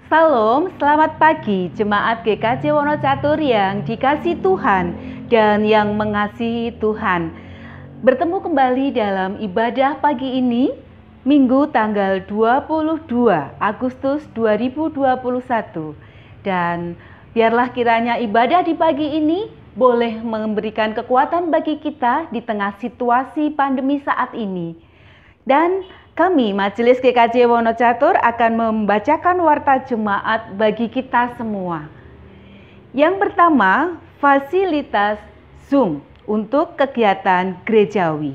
Salam, selamat pagi Jemaat GKJ Wonocatur yang dikasihi Tuhan dan yang mengasihi Tuhan. Bertemu kembali dalam ibadah pagi ini, Minggu tanggal 22 Agustus 2021. Dan biarlah kiranya ibadah di pagi ini boleh memberikan kekuatan bagi kita di tengah situasi pandemi saat ini. Dan kami, Majelis GKJ Wonocatur, akan membacakan warta jemaat bagi kita semua. Yang pertama, fasilitas Zoom untuk kegiatan gerejawi.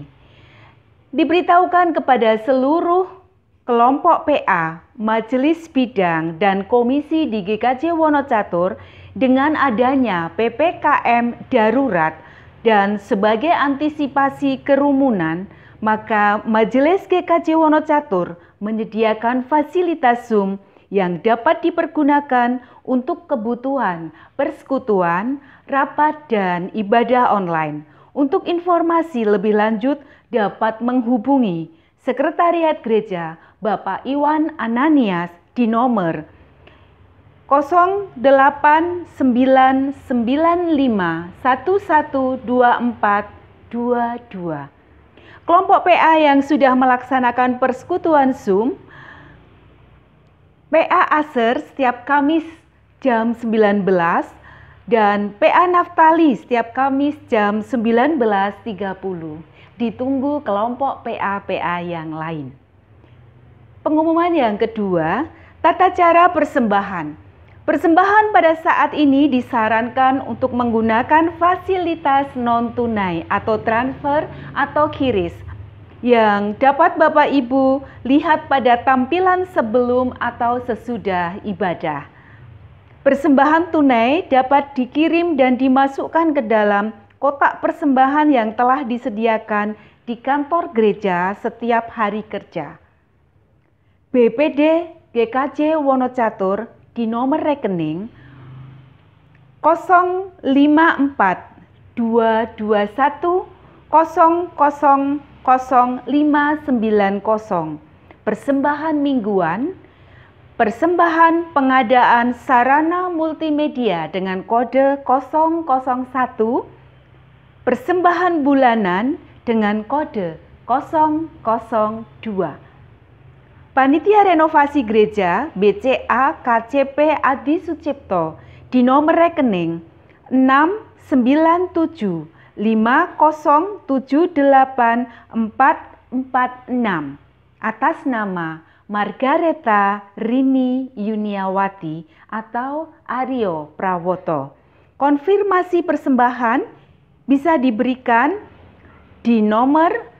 Diberitahukan kepada seluruh kelompok PA, Majelis Bidang, dan Komisi di GKJ Wonocatur dengan adanya PPKM darurat dan sebagai antisipasi kerumunan, maka Majelis GKJ Wonocatur menyediakan fasilitas Zoom yang dapat dipergunakan untuk kebutuhan persekutuan, rapat, dan ibadah online. Untuk informasi lebih lanjut dapat menghubungi Sekretariat Gereja Bapak Iwan Ananias di nomor 081995112422. Kelompok PA yang sudah melaksanakan persekutuan Zoom, PA Aser setiap Kamis jam 19 dan PA Naftali setiap Kamis jam 19.30. Ditunggu kelompok PA-PA yang lain. Pengumuman yang kedua, tata cara persembahan. Persembahan pada saat ini disarankan untuk menggunakan fasilitas non-tunai atau transfer atau QRIS yang dapat Bapak Ibu lihat pada tampilan sebelum atau sesudah ibadah. Persembahan tunai dapat dikirim dan dimasukkan ke dalam kotak persembahan yang telah disediakan di kantor gereja setiap hari kerja. BPD GKJ Wonocatur di nomor rekening 054221000590, persembahan mingguan, persembahan pengadaan sarana multimedia dengan kode 001, persembahan bulanan dengan kode 002. Panitia Renovasi Gereja BCA KCP Adi Sucipto di nomor rekening 69750784446 atas nama Margareta Rini Yuniawati atau Aryo Prawoto. Konfirmasi persembahan bisa diberikan di nomor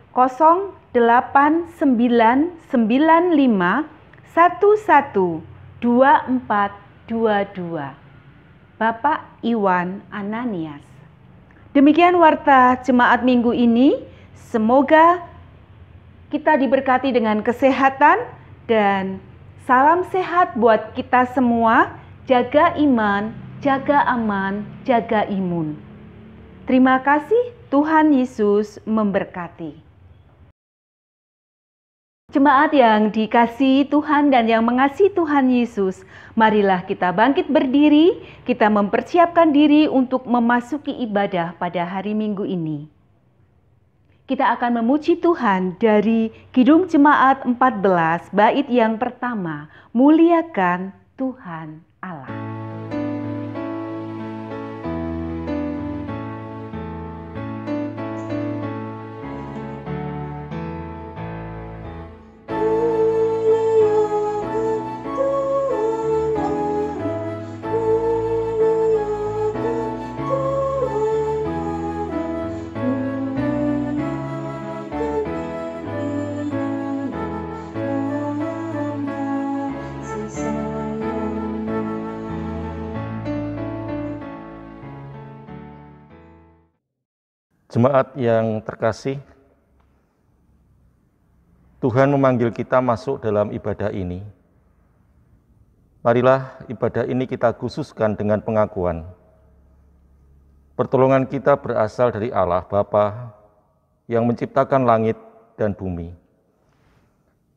081995112422. Bapak Iwan Ananias. Demikian warta jemaat minggu ini. Semoga kita diberkati dengan kesehatan dan salam sehat buat kita semua. Jaga iman, jaga aman, jaga imun. Terima kasih, Tuhan Yesus memberkati. Jemaat yang dikasihi Tuhan dan yang mengasihi Tuhan Yesus, marilah kita bangkit berdiri, kita mempersiapkan diri untuk memasuki ibadah pada hari Minggu ini. Kita akan memuji Tuhan dari Kidung Jemaat 14, bait yang pertama, muliakan Tuhan Allah. Jemaat yang terkasih, Tuhan memanggil kita masuk dalam ibadah ini. Marilah ibadah ini kita khususkan dengan pengakuan. Pertolongan kita berasal dari Allah Bapa yang menciptakan langit dan bumi.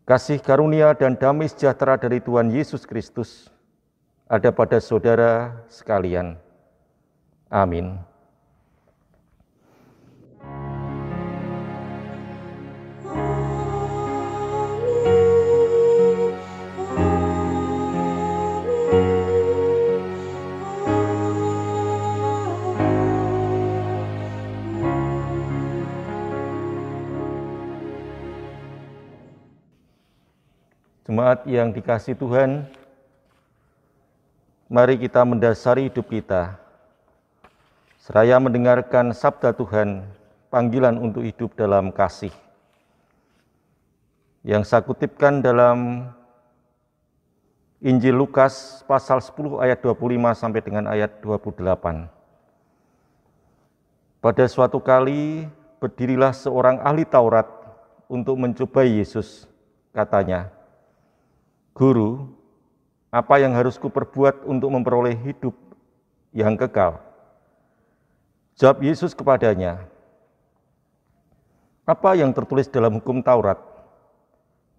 Kasih karunia dan damai sejahtera dari Tuhan Yesus Kristus ada pada saudara sekalian. Amin. Jemaat yang dikasihi Tuhan, mari kita mendasari hidup kita, seraya mendengarkan sabda Tuhan, panggilan untuk hidup dalam kasih. Yang saya kutipkan dalam Injil Lukas pasal 10 ayat 25 sampai dengan ayat 28. Pada suatu kali berdirilah seorang ahli Taurat untuk mencobai Yesus, katanya, "Guru, apa yang harus kuperbuat untuk memperoleh hidup yang kekal?" Jawab Yesus kepadanya, "Apa yang tertulis dalam hukum Taurat?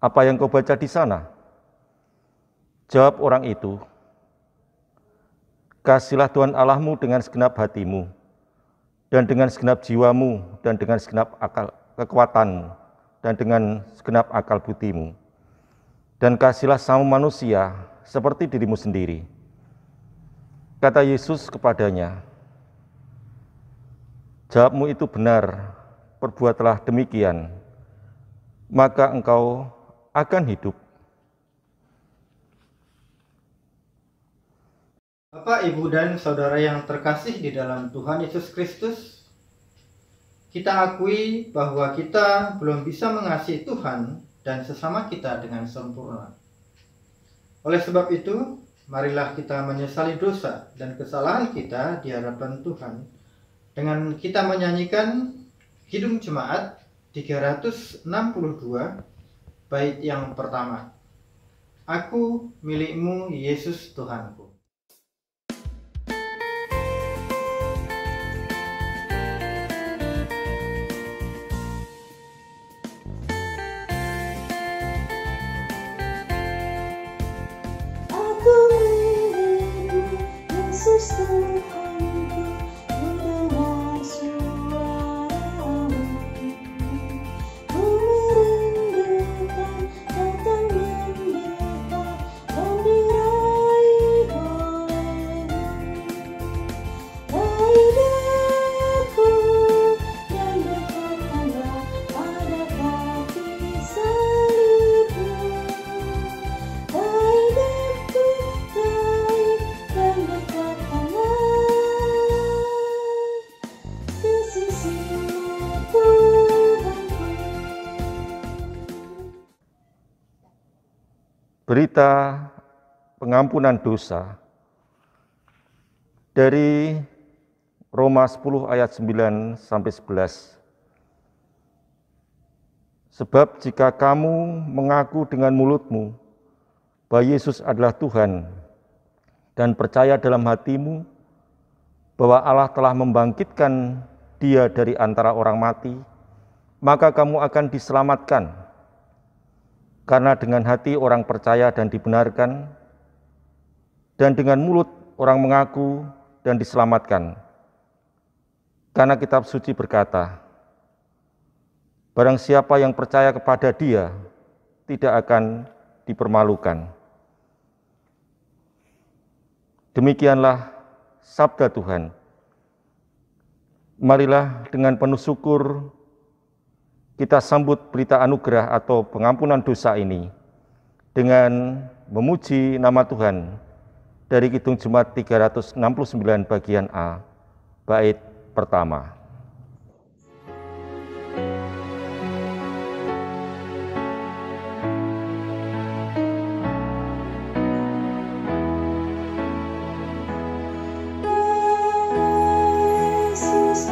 Apa yang kau baca di sana?" Jawab orang itu, "Kasihilah Tuhan Allahmu dengan segenap hatimu, dan dengan segenap jiwamu, dan dengan segenap kekuatanmu, dan dengan segenap akal budimu. Dan kasihilah sama manusia seperti dirimu sendiri." Kata Yesus kepadanya, "Jawabmu itu benar, perbuatlah demikian, maka engkau akan hidup." Bapak, Ibu, dan Saudara yang terkasih di dalam Tuhan Yesus Kristus, kita akui bahwa kita belum bisa mengasihi Tuhan dan sesama kita dengan sempurna. Oleh sebab itu, marilah kita menyesali dosa dan kesalahan kita di hadapan Tuhan dengan kita menyanyikan Kidung Jemaat 362, bait yang pertama. Aku milikmu, Yesus Tuhanku. Yesus Tuhanku, mendengar suaramu, ku merindukan datang mendekat dan diraih olehmu. Raihku dan dekatkanlah pada kaki salibmu. Raihku, raih dan dekatkanlah ke sisimu, Tuhanku. Berita pengampunan dosa dari Roma 10 ayat 9 sampai 11. Sebab jika kamu mengaku dengan mulutmu bahwa Yesus adalah Tuhan dan percaya dalam hatimu bahwa Allah telah membangkitkan Dia dari antara orang mati, maka kamu akan diselamatkan. Karena dengan hati orang percaya dan dibenarkan, dan dengan mulut orang mengaku dan diselamatkan. Karena kitab suci berkata, barang siapa yang percaya kepada Dia tidak akan dipermalukan. Demikianlah sabda Tuhan. Marilah dengan penuh syukur kita sambut berita anugerah atau pengampunan dosa ini dengan memuji nama Tuhan dari Kidung Jemaat 369 bagian A, bait pertama. Yesus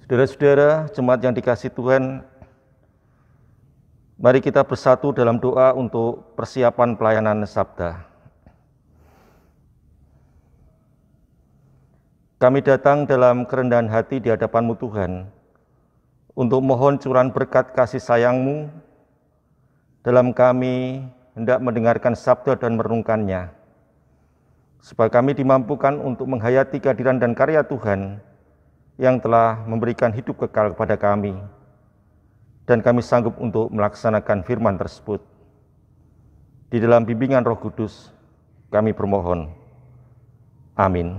Saudara-saudara, jemaat yang dikasihi Tuhan, mari kita bersatu dalam doa untuk persiapan pelayanan sabda. Kami datang dalam kerendahan hati di hadapan-Mu Tuhan, untuk mohon curahan berkat kasih sayang-Mu dalam kami hendak mendengarkan sabda dan merenungkannya, supaya kami dimampukan untuk menghayati kehadiran dan karya Tuhan yang telah memberikan hidup kekal kepada kami, dan kami sanggup untuk melaksanakan firman tersebut. Di dalam bimbingan Roh Kudus, kami bermohon. Amin.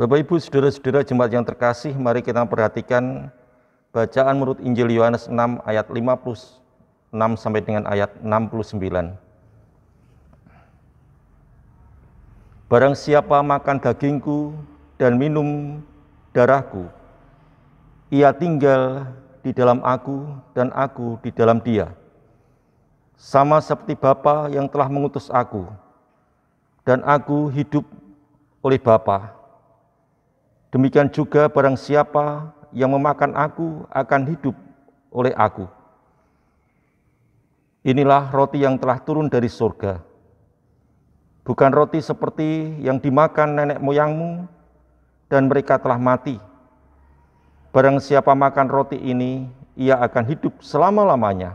Bapak, Ibu, saudara-saudara jemaat yang terkasih, mari kita perhatikan bacaan menurut Injil Yohanes 6 ayat 56 sampai dengan ayat 69. Barang siapa makan dagingku dan minum darahku, ia tinggal di dalam aku dan aku di dalam dia. Sama seperti Bapa yang telah mengutus aku, dan aku hidup oleh Bapa. Demikian juga barang siapa yang memakan aku akan hidup oleh aku. Inilah roti yang telah turun dari surga. Bukan roti seperti yang dimakan nenek moyangmu, dan mereka telah mati. Barang siapa makan roti ini, ia akan hidup selama-lamanya.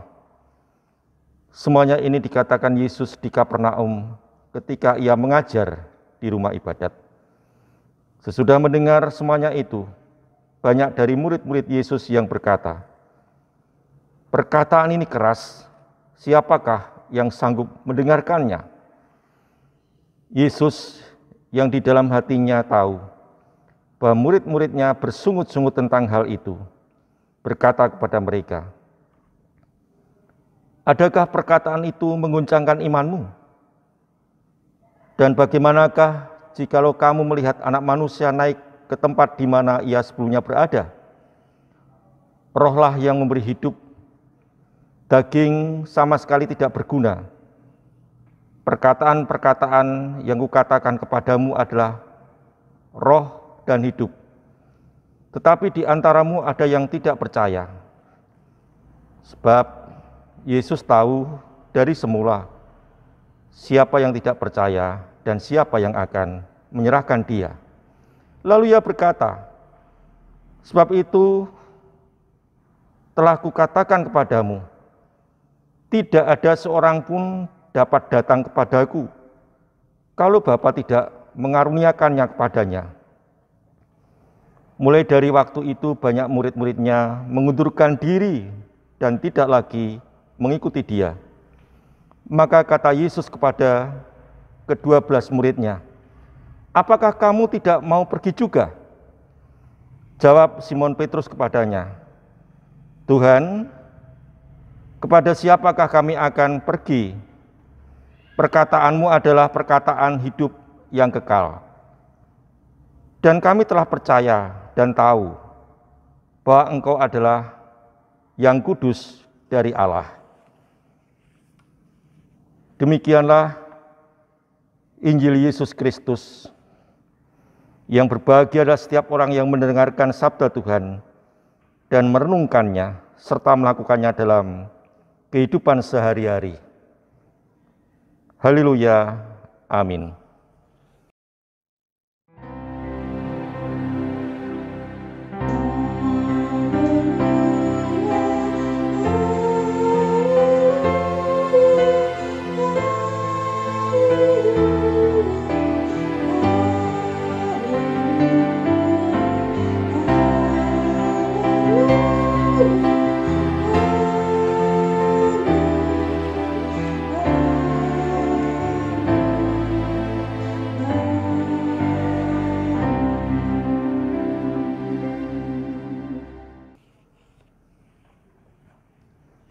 Semuanya ini dikatakan Yesus di Kapernaum ketika ia mengajar di rumah ibadat. Sesudah mendengar semuanya itu, banyak dari murid-murid Yesus yang berkata, "Perkataan ini keras, siapakah yang sanggup mendengarkannya?" Yesus yang di dalam hatinya tahu bahwa murid-muridnya bersungut-sungut tentang hal itu, berkata kepada mereka, "Adakah perkataan itu mengguncangkan imanmu? Dan bagaimanakah jikalau kamu melihat Anak Manusia naik ke tempat di mana ia sebelumnya berada? Rohlah yang memberi hidup, daging sama sekali tidak berguna. Perkataan-perkataan yang kukatakan kepadamu adalah roh dan hidup. Tetapi di antaramu ada yang tidak percaya." Sebab Yesus tahu dari semula siapa yang tidak percaya dan siapa yang akan menyerahkan dia. Lalu ia berkata, "Sebab itu telah kukatakan kepadamu, tidak ada seorang pun dapat datang kepadaku kalau Bapa tidak mengaruniakannya kepadanya." Mulai dari waktu itu banyak murid-muridnya mengundurkan diri dan tidak lagi mengikuti dia. Maka kata Yesus kepada ke-12 muridnya, "Apakah kamu tidak mau pergi juga?" Jawab Simon Petrus kepadanya, "Tuhan, kepada siapakah kami akan pergi? Perkataanmu adalah perkataan hidup yang kekal. Dan kami telah percaya dan tahu bahwa Engkau adalah yang kudus dari Allah." Demikianlah Injil Yesus Kristus. Yang berbahagia adalah setiap orang yang mendengarkan sabda Tuhan dan merenungkannya serta melakukannya dalam kehidupan sehari-hari. Haleluya. Amin.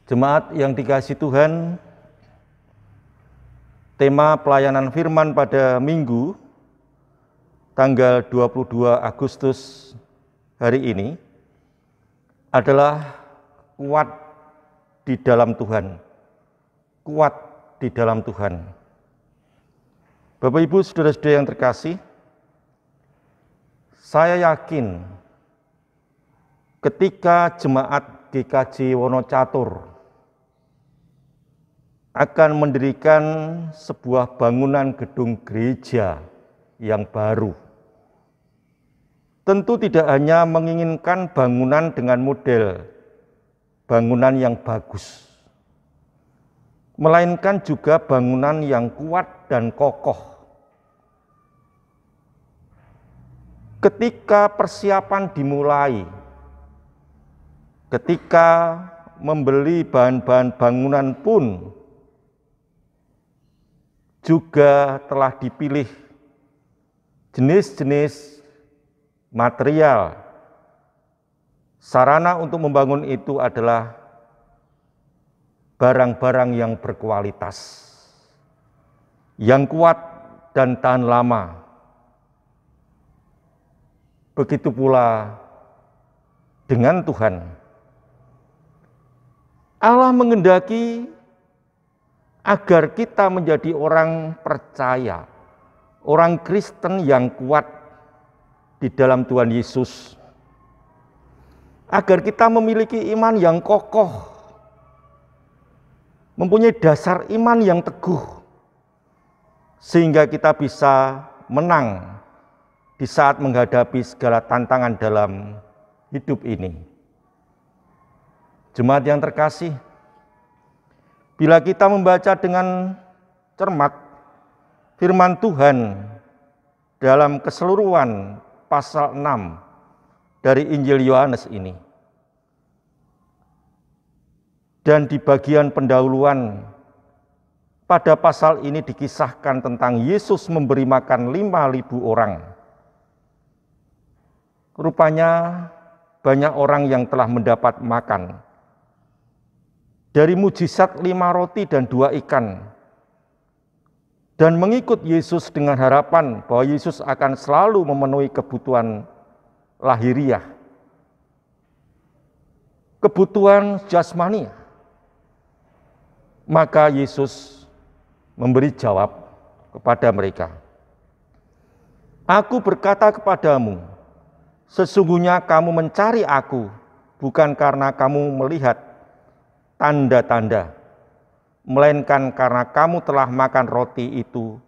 Jemaat yang dikasihi Tuhan, tema pelayanan firman pada Minggu tanggal 22 Agustus hari ini adalah kuat di dalam Tuhan. Kuat di dalam Tuhan. Bapak Ibu, saudara-saudara yang terkasih, saya yakin ketika jemaat GKJ Wonocatur akan mendirikan sebuah bangunan gedung gereja yang baru. Tentu tidak hanya menginginkan bangunan dengan model bangunan yang bagus, melainkan juga bangunan yang kuat dan kokoh. Ketika persiapan dimulai, ketika membeli bahan-bahan bangunan pun juga telah dipilih jenis-jenis material. Sarana untuk membangun itu adalah barang-barang yang berkualitas, yang kuat dan tahan lama. Begitu pula dengan Tuhan. Allah menghendaki agar kita menjadi orang percaya, orang Kristen yang kuat di dalam Tuhan Yesus, agar kita memiliki iman yang kokoh, mempunyai dasar iman yang teguh, sehingga kita bisa menang di saat menghadapi segala tantangan dalam hidup ini. Jemaat yang terkasih, bila kita membaca dengan cermat firman Tuhan dalam keseluruhan pasal 6 dari Injil Yohanes ini, dan di bagian pendahuluan pada pasal ini dikisahkan tentang Yesus memberi makan 5.000 orang. Rupanya banyak orang yang telah mendapat makan dari mujizat 5 roti dan 2 ikan, dan mengikut Yesus dengan harapan bahwa Yesus akan selalu memenuhi kebutuhan lahiriah, kebutuhan jasmani. Maka Yesus memberi jawab kepada mereka, "Aku berkata kepadamu, sesungguhnya kamu mencari aku bukan karena kamu melihat tanda-tanda, melainkan karena kamu telah makan roti itu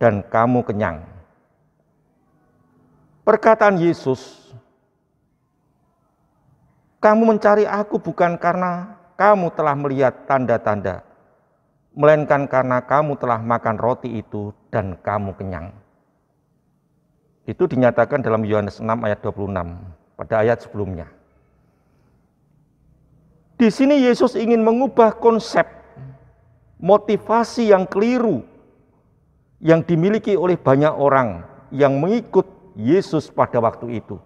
dan kamu kenyang." Perkataan Yesus, "Kamu mencari aku bukan karena kamu telah melihat tanda-tanda, melainkan karena kamu telah makan roti itu dan kamu kenyang." Itu dinyatakan dalam Yohanes 6 ayat 26 pada ayat sebelumnya. Di sini Yesus ingin mengubah konsep motivasi yang keliru yang dimiliki oleh banyak orang yang mengikut Yesus pada waktu itu.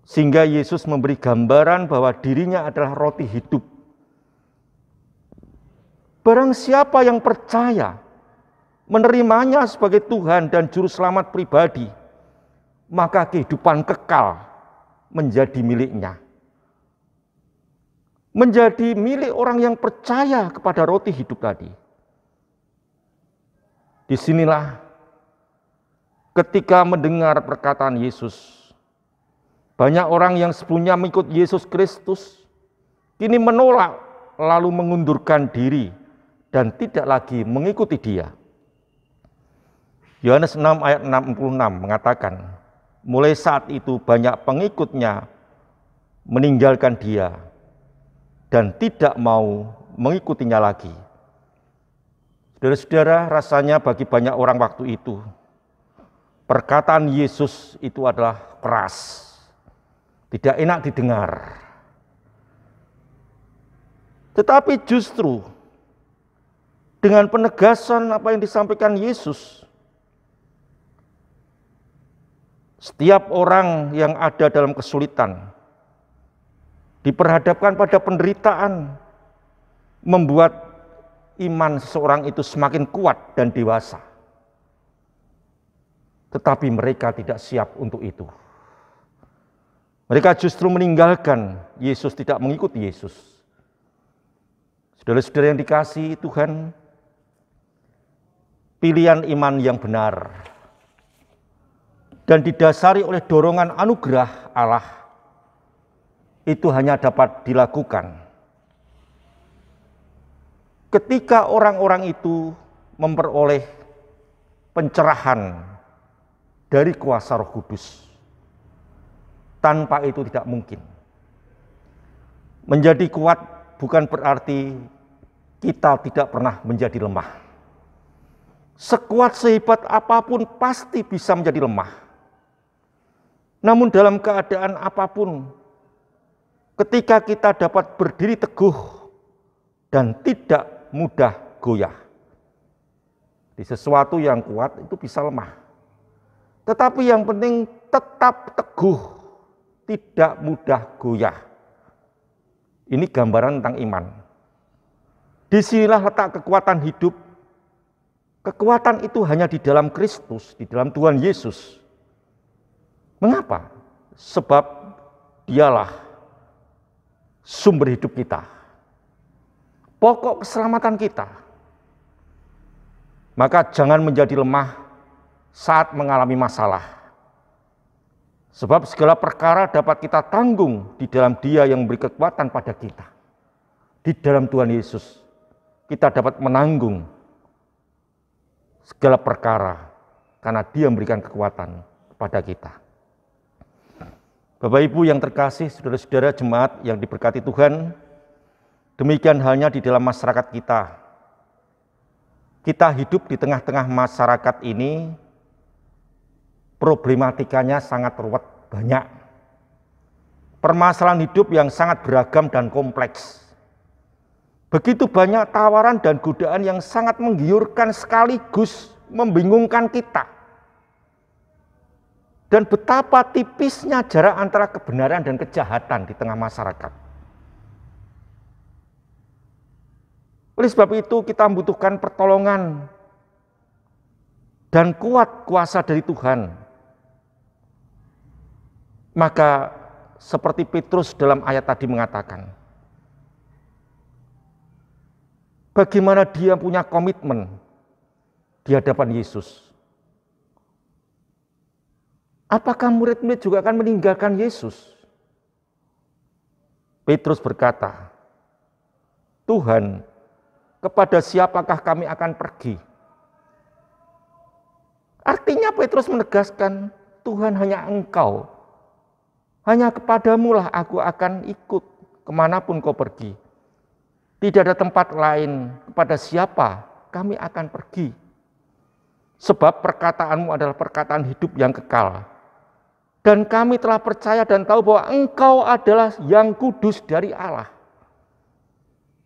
Sehingga Yesus memberi gambaran bahwa dirinya adalah roti hidup. Barang siapa yang percaya, menerimanya sebagai Tuhan dan Juru Selamat pribadi, maka kehidupan kekal menjadi miliknya. Menjadi milik orang yang percaya kepada roti hidup tadi. Disinilah ketika mendengar perkataan Yesus, banyak orang yang sebelumnya mengikut Yesus Kristus, kini menolak lalu mengundurkan diri dan tidak lagi mengikuti Dia. Yohanes 6 ayat 66 mengatakan, mulai saat itu banyak pengikutnya meninggalkan Dia dan tidak mau mengikutinya lagi. Saudara-saudara, rasanya bagi banyak orang waktu itu, perkataan Yesus itu adalah keras, tidak enak didengar. Tetapi justru dengan penegasan apa yang disampaikan Yesus, setiap orang yang ada dalam kesulitan diperhadapkan pada penderitaan, membuat iman seseorang itu semakin kuat dan dewasa. Tetapi mereka tidak siap untuk itu. Mereka justru meninggalkan Yesus, tidak mengikuti Yesus. Saudara-saudara yang dikasihi Tuhan, pilihan iman yang benar dan didasari oleh dorongan anugerah Allah itu hanya dapat dilakukan ketika orang-orang itu memperoleh pencerahan dari kuasa Roh Kudus. Tanpa itu tidak mungkin. Menjadi kuat bukan berarti kita tidak pernah menjadi lemah. Sekuat sehebat apapun pasti bisa menjadi lemah. Namun dalam keadaan apapun, ketika kita dapat berdiri teguh dan tidak mudah goyah. Di sesuatu yang kuat itu bisa lemah. Tetapi yang penting tetap teguh, tidak mudah goyah. Ini gambaran tentang iman. Disinilah letak kekuatan hidup. Kekuatan itu hanya di dalam Kristus, di dalam Tuhan Yesus. Mengapa? Sebab dialah sumber hidup kita. Pokok keselamatan kita. Maka jangan menjadi lemah saat mengalami masalah. Sebab segala perkara dapat kita tanggung di dalam Dia yang memberi kekuatan pada kita. Di dalam Tuhan Yesus, kita dapat menanggung segala perkara karena Dia memberikan kekuatan kepada kita. Bapak Ibu yang terkasih, saudara-saudara jemaat yang diberkati Tuhan, demikian halnya di dalam masyarakat kita. Kita hidup di tengah-tengah masyarakat ini, problematikanya sangat ruwet, banyak. Permasalahan hidup yang sangat beragam dan kompleks. Begitu banyak tawaran dan godaan yang sangat menggiurkan sekaligus membingungkan kita. Dan betapa tipisnya jarak antara kebenaran dan kejahatan di tengah masyarakat. Oleh sebab itu kita membutuhkan pertolongan dan kuat kuasa dari Tuhan. Maka seperti Petrus dalam ayat tadi mengatakan, bagaimana dia punya komitmen di hadapan Yesus. Apakah murid-murid juga akan meninggalkan Yesus? Petrus berkata, Tuhan, kepada siapakah kami akan pergi? Artinya Petrus menegaskan, Tuhan hanya Engkau. Hanya kepadamulah aku akan ikut kemanapun kau pergi. Tidak ada tempat lain kepada siapa kami akan pergi. Sebab perkataanmu adalah perkataan hidup yang kekal. Dan kami telah percaya dan tahu bahwa Engkau adalah yang kudus dari Allah.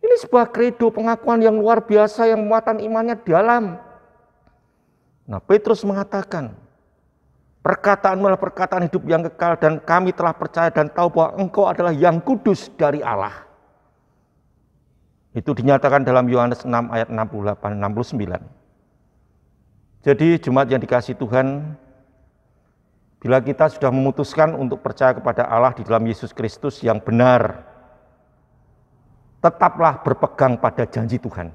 Ini sebuah kredo pengakuan yang luar biasa yang muatan imannya dalam. Nah, Petrus mengatakan, perkataanmu adalah perkataan hidup yang kekal dan kami telah percaya dan tahu bahwa Engkau adalah yang kudus dari Allah. Itu dinyatakan dalam Yohanes 6 ayat 68-69. Jadi jemaat yang dikasihi Tuhan, bila kita sudah memutuskan untuk percaya kepada Allah di dalam Yesus Kristus yang benar, tetaplah berpegang pada janji Tuhan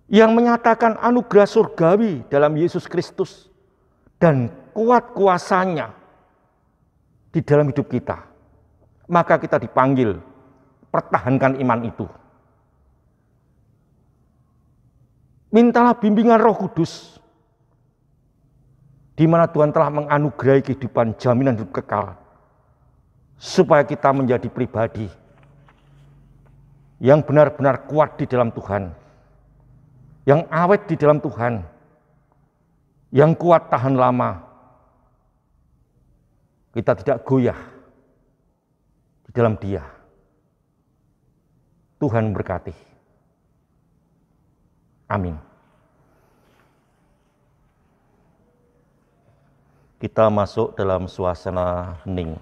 yang menyatakan anugerah surgawi dalam Yesus Kristus dan kuat kuasanya di dalam hidup kita. Maka kita dipanggil pertahankan iman itu. Mintalah bimbingan Roh Kudus di mana Tuhan telah menganugerahi kehidupan jaminan hidup kekal supaya kita menjadi pribadi yang benar-benar kuat di dalam Tuhan, yang awet di dalam Tuhan, yang kuat tahan lama. Kita tidak goyah di dalam Dia. Tuhan berkati. Amin. Kita masuk dalam suasana hening.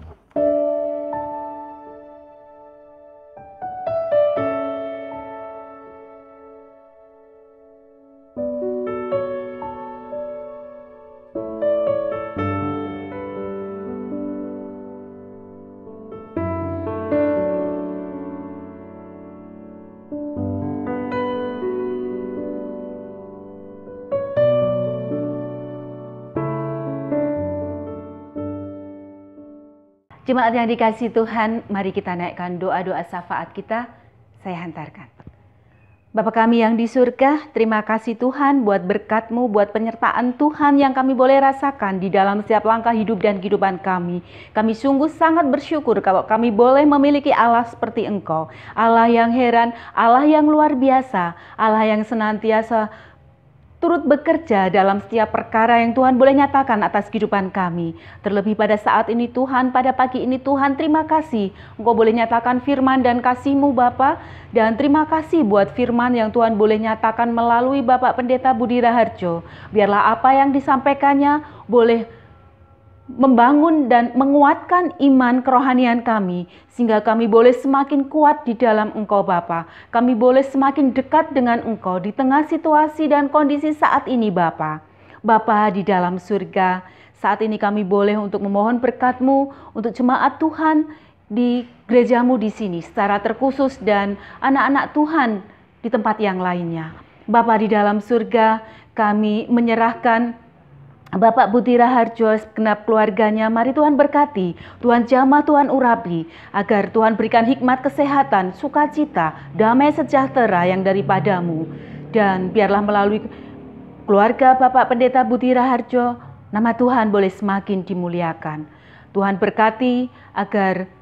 Jemaat yang dikasihi Tuhan, mari kita naikkan doa-doa syafaat kita. Saya hantarkan. Bapa kami yang di surga, terima kasih Tuhan buat berkat-Mu, buat penyertaan Tuhan yang kami boleh rasakan di dalam setiap langkah hidup dan kehidupan kami. Kami sungguh sangat bersyukur kalau kami boleh memiliki Allah seperti Engkau. Allah yang heran, Allah yang luar biasa, Allah yang senantiasa turut bekerja dalam setiap perkara yang Tuhan boleh nyatakan atas kehidupan kami. Terlebih pada saat ini Tuhan, pada pagi ini Tuhan, terima kasih Engkau boleh nyatakan firman dan kasih-Mu Bapa. Dan terima kasih buat firman yang Tuhan boleh nyatakan melalui Bapak Pendeta Budi Raharjo. Biarlah apa yang disampaikannya boleh membangun dan menguatkan iman kerohanian kami, sehingga kami boleh semakin kuat di dalam Engkau Bapa. Kami boleh semakin dekat dengan Engkau di tengah situasi dan kondisi saat ini Bapa. Bapa di dalam surga, saat ini kami boleh untuk memohon berkat-Mu untuk jemaat Tuhan di gereja-Mu di sini secara terkhusus dan anak-anak Tuhan di tempat yang lainnya. Bapa di dalam surga, kami menyerahkan Bapak Budi Raharjo segenap keluarganya, mari Tuhan berkati, Tuhan jamah, Tuhan urapi, agar Tuhan berikan hikmat kesehatan, sukacita, damai sejahtera yang daripada-Mu. Dan biarlah melalui keluarga Bapak Pendeta Budi Raharjo, nama Tuhan boleh semakin dimuliakan. Tuhan berkati agar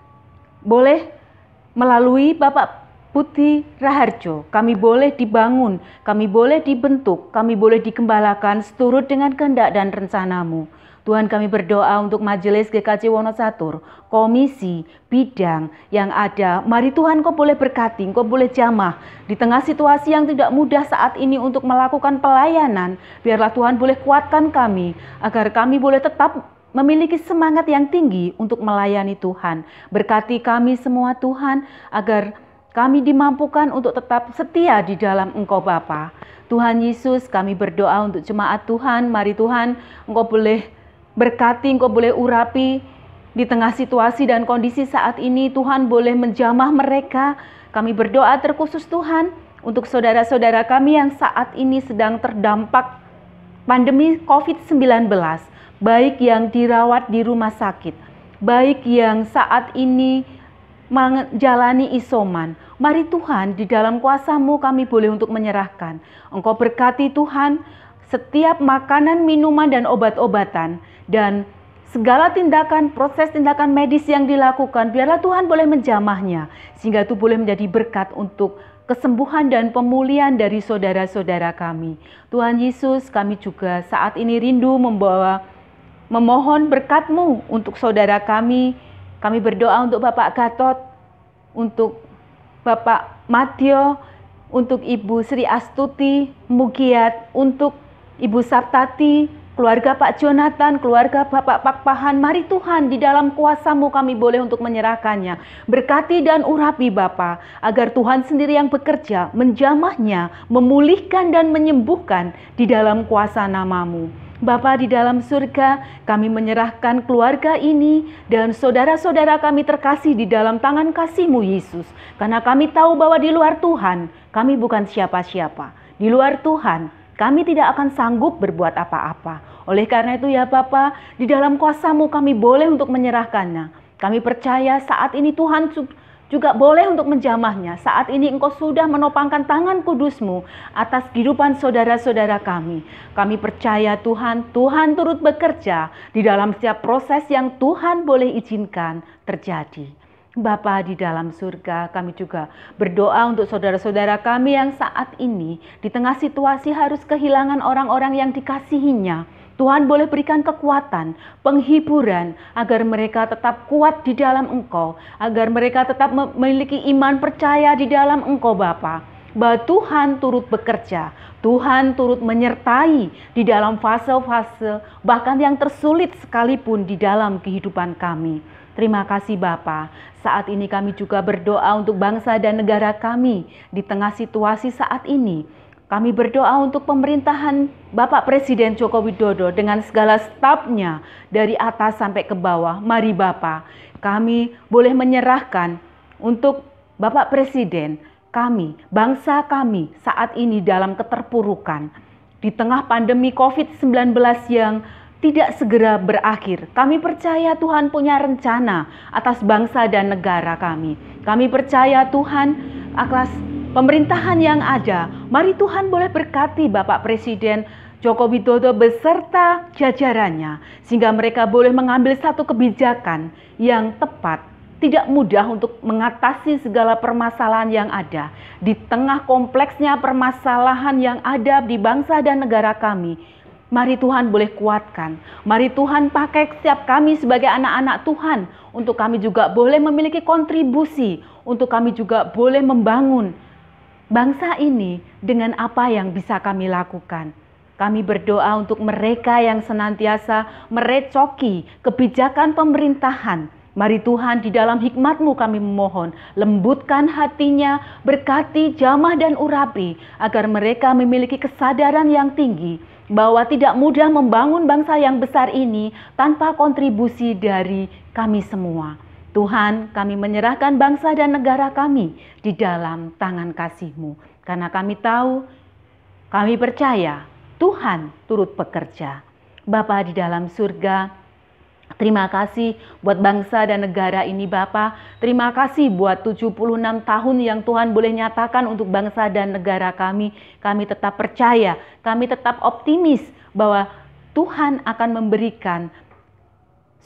boleh melalui Bapak Budi Raharjo, kami boleh dibangun, kami boleh dibentuk, kami boleh dikembalakan seturut dengan kehendak dan rencana-Mu. Tuhan, kami berdoa untuk Majelis GKJ Wonosatur, komisi, bidang yang ada. Mari Tuhan Kau boleh berkati, Kau boleh jamah di tengah situasi yang tidak mudah saat ini untuk melakukan pelayanan. Biarlah Tuhan boleh kuatkan kami, agar kami boleh tetap memiliki semangat yang tinggi untuk melayani Tuhan. Berkati kami semua Tuhan, agar kami dimampukan untuk tetap setia di dalam Engkau Bapa. Tuhan Yesus, kami berdoa untuk jemaat Tuhan. Mari Tuhan, Engkau boleh berkati, Engkau boleh urapi di tengah situasi dan kondisi saat ini. Tuhan boleh menjamah mereka. Kami berdoa terkhusus Tuhan untuk saudara-saudara kami yang saat ini sedang terdampak pandemi COVID-19. Baik yang dirawat di rumah sakit, baik yang saat ini menjalani isoman. Mari Tuhan, di dalam kuasa-Mu kami boleh untuk menyerahkan. Engkau berkati Tuhan setiap makanan, minuman, dan obat-obatan, dan segala tindakan, proses tindakan medis yang dilakukan. Biarlah Tuhan boleh menjamahnya, sehingga itu boleh menjadi berkat untuk kesembuhan dan pemulihan dari saudara-saudara kami. Tuhan Yesus, kami juga saat ini rindu memohon berkat-Mu untuk saudara kami. Kami berdoa untuk Bapak Gatot, untuk Bapak Matio, untuk Ibu Sri Astuti Mugiat, untuk Ibu Saptati, keluarga Pak Jonathan, keluarga Bapak Pakpahan. Mari Tuhan, di dalam kuasa-Mu kami boleh untuk menyerahkannya. Berkati dan urapi Bapa, agar Tuhan sendiri yang bekerja, menjamahnya, memulihkan dan menyembuhkan di dalam kuasa nama-Mu. Bapa di dalam surga, kami menyerahkan keluarga ini dan saudara-saudara kami terkasih di dalam tangan kasih-Mu Yesus. Karena kami tahu bahwa di luar Tuhan, kami bukan siapa-siapa. Di luar Tuhan, kami tidak akan sanggup berbuat apa-apa. Oleh karena itu ya Bapa, di dalam kuasa-Mu kami boleh untuk menyerahkannya. Kami percaya saat ini Tuhan juga boleh untuk menjamahnya. Saat ini Engkau sudah menopangkan tangan kudus-Mu atas kehidupan saudara-saudara kami. Kami percaya Tuhan, Tuhan turut bekerja di dalam setiap proses yang Tuhan boleh izinkan terjadi. Bapa di dalam surga, kami juga berdoa untuk saudara-saudara kami yang saat ini di tengah situasi harus kehilangan orang-orang yang dikasihinya. Tuhan boleh berikan kekuatan, penghiburan, agar mereka tetap kuat di dalam Engkau, agar mereka tetap memiliki iman percaya di dalam Engkau Bapa. Bahwa Tuhan turut bekerja, Tuhan turut menyertai di dalam fase-fase bahkan yang tersulit sekalipun di dalam kehidupan kami. Terima kasih Bapa. Saat ini kami juga berdoa untuk bangsa dan negara kami di tengah situasi saat ini. Kami berdoa untuk pemerintahan Bapak Presiden Joko Widodo dengan segala stafnya dari atas sampai ke bawah. Mari Bapak, kami boleh menyerahkan untuk Bapak Presiden kami, bangsa kami saat ini dalam keterpurukan. Di tengah pandemi COVID-19 yang tidak segera berakhir. Kami percaya Tuhan punya rencana atas bangsa dan negara kami. Kami percaya Tuhan atas pemerintahan yang ada. Mari Tuhan boleh berkati Bapak Presiden Joko Widodo beserta jajarannya, sehingga mereka boleh mengambil satu kebijakan yang tepat. Tidak mudah untuk mengatasi segala permasalahan yang ada. Di tengah kompleksnya permasalahan yang ada di bangsa dan negara kami, mari Tuhan boleh kuatkan. Mari Tuhan pakai setiap kami sebagai anak-anak Tuhan, untuk kami juga boleh memiliki kontribusi, untuk kami juga boleh membangun bangsa ini dengan apa yang bisa kami lakukan. Kami berdoa untuk mereka yang senantiasa merecoki kebijakan pemerintahan. Mari Tuhan, di dalam hikmat-Mu kami memohon, lembutkan hatinya, berkati Jamah dan Urapi, agar mereka memiliki kesadaran yang tinggi, bahwa tidak mudah membangun bangsa yang besar ini tanpa kontribusi dari kami semua. Tuhan, kami menyerahkan bangsa dan negara kami di dalam tangan kasih-Mu. Karena kami tahu, kami percaya, Tuhan turut bekerja. Bapa di dalam surga, terima kasih buat bangsa dan negara ini Bapa. Terima kasih buat 76 tahun yang Tuhan boleh nyatakan untuk bangsa dan negara kami. Kami tetap percaya, kami tetap optimis bahwa Tuhan akan memberikan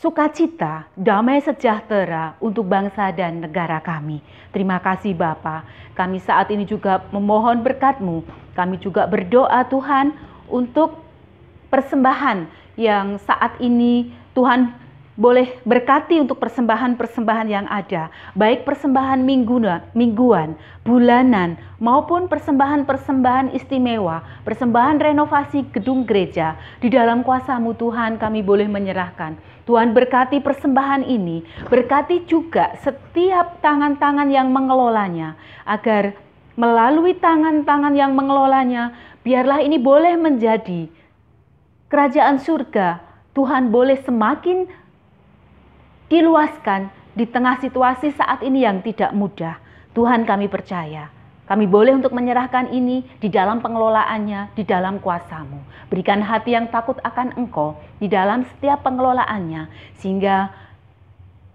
sukacita, damai sejahtera untuk bangsa dan negara kami. Terima kasih Bapa. Kami saat ini juga memohon berkat-Mu. Kami juga berdoa Tuhan untuk persembahan yang saat ini Tuhan boleh berkati untuk persembahan-persembahan yang ada, baik persembahan mingguan, bulanan, maupun persembahan-persembahan istimewa, persembahan renovasi gedung gereja. Di dalam kuasa-Mu Tuhan kami boleh menyerahkan. Tuhan berkati persembahan ini, berkati juga setiap tangan-tangan yang mengelolanya, agar melalui tangan-tangan yang mengelolanya, biarlah ini boleh menjadi kerajaan surga. Tuhan boleh semakin diluaskan di tengah situasi saat ini yang tidak mudah. Tuhan, kami percaya, kami boleh untuk menyerahkan ini di dalam pengelolaannya, di dalam kuasa-Mu. Berikan hati yang takut akan Engkau di dalam setiap pengelolaannya, sehingga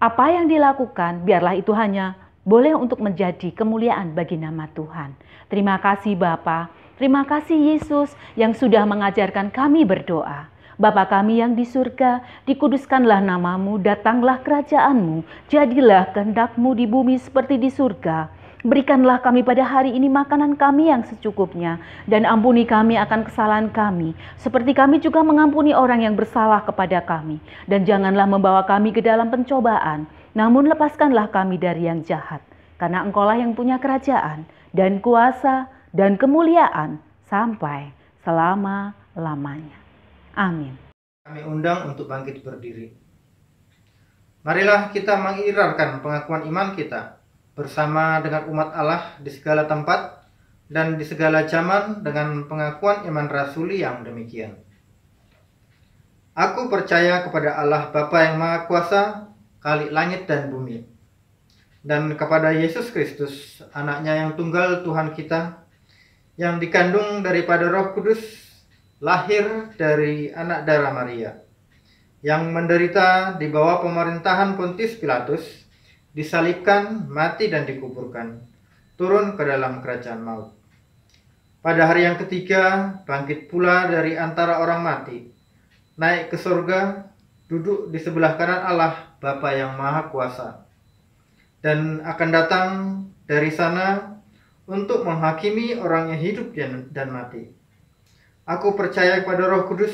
apa yang dilakukan biarlah itu hanya boleh untuk menjadi kemuliaan bagi nama Tuhan. Terima kasih Bapa, terima kasih Yesus yang sudah mengajarkan kami berdoa. Bapa kami yang di surga, dikuduskanlah nama-Mu, datanglah kerajaan-Mu, jadilah kehendak-Mu di bumi seperti di surga. Berikanlah kami pada hari ini makanan kami yang secukupnya, dan ampuni kami akan kesalahan kami, seperti kami juga mengampuni orang yang bersalah kepada kami. Dan janganlah membawa kami ke dalam pencobaan, namun lepaskanlah kami dari yang jahat. Karena Engkaulah yang punya kerajaan, dan kuasa, dan kemuliaan, sampai selama-lamanya. Amin. Kami undang untuk bangkit berdiri. Marilah kita mengirarkan pengakuan iman kita bersama dengan umat Allah di segala tempat dan di segala zaman dengan pengakuan iman rasuli yang demikian. Aku percaya kepada Allah Bapa yang Maha Kuasa, Khalik langit dan bumi, dan kepada Yesus Kristus, anaknya yang tunggal Tuhan kita, yang dikandung daripada Roh Kudus, lahir dari anak darah Maria, yang menderita di bawah pemerintahan Pontius Pilatus, disalibkan, mati dan dikuburkan, turun ke dalam kerajaan maut. Pada hari yang ketiga, bangkit pula dari antara orang mati, naik ke surga, duduk di sebelah kanan Allah Bapa yang Maha Kuasa, dan akan datang dari sana untuk menghakimi orang yang hidup dan mati. Aku percaya kepada Roh Kudus,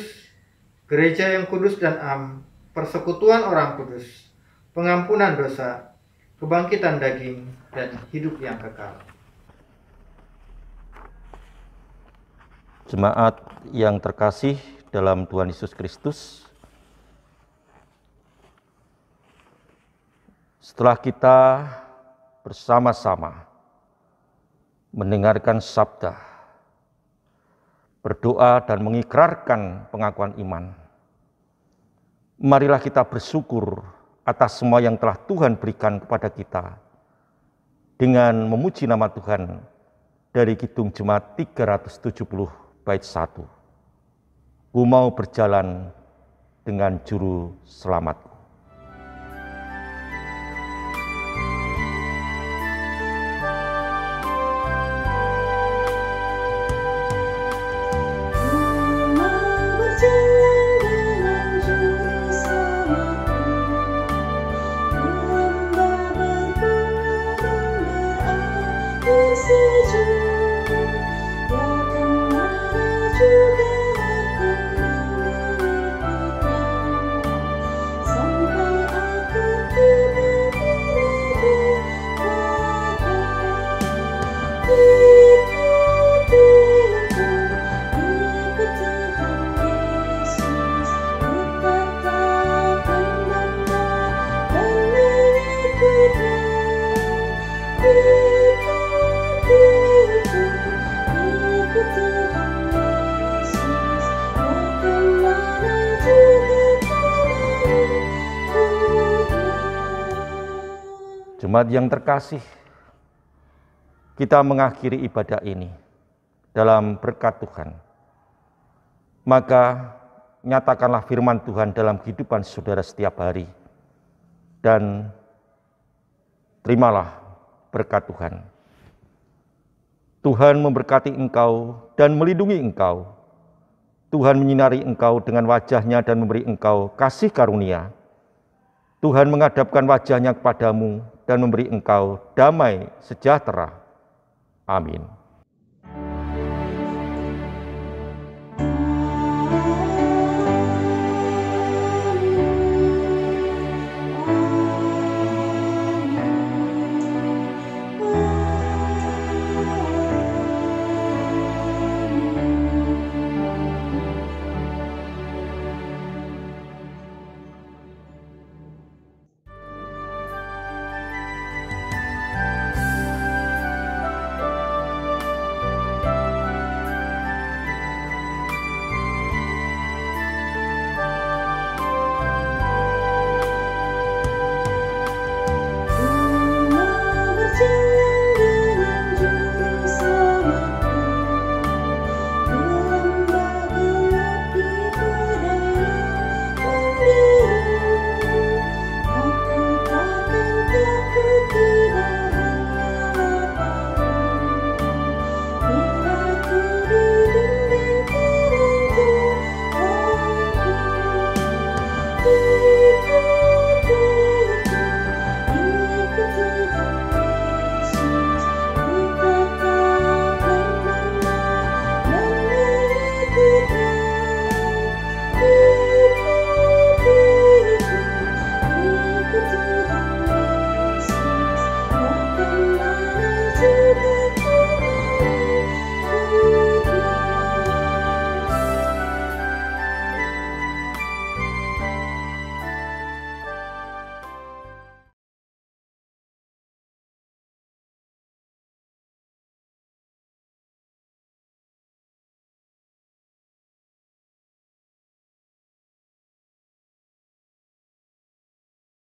gereja yang kudus dan am, persekutuan orang kudus, pengampunan dosa, kebangkitan daging, dan hidup yang kekal. Jemaat yang terkasih dalam Tuhan Yesus Kristus, setelah kita bersama-sama mendengarkan sabda, berdoa dan mengikrarkan pengakuan iman, marilah kita bersyukur atas semua yang telah Tuhan berikan kepada kita dengan memuji nama Tuhan dari Kidung Jemaat 370 bait 1. Ku mau berjalan dengan Juru Selamatku. Jemaat yang terkasih, kita mengakhiri ibadah ini dalam berkat Tuhan. Maka nyatakanlah firman Tuhan dalam kehidupan saudara setiap hari. Dan terimalah berkat Tuhan. Tuhan memberkati engkau dan melindungi engkau. Tuhan menyinari engkau dengan wajah-Nya dan memberi engkau kasih karunia. Tuhan menghadapkan wajah-Nya kepadamu dan memberi engkau damai sejahtera. Amin.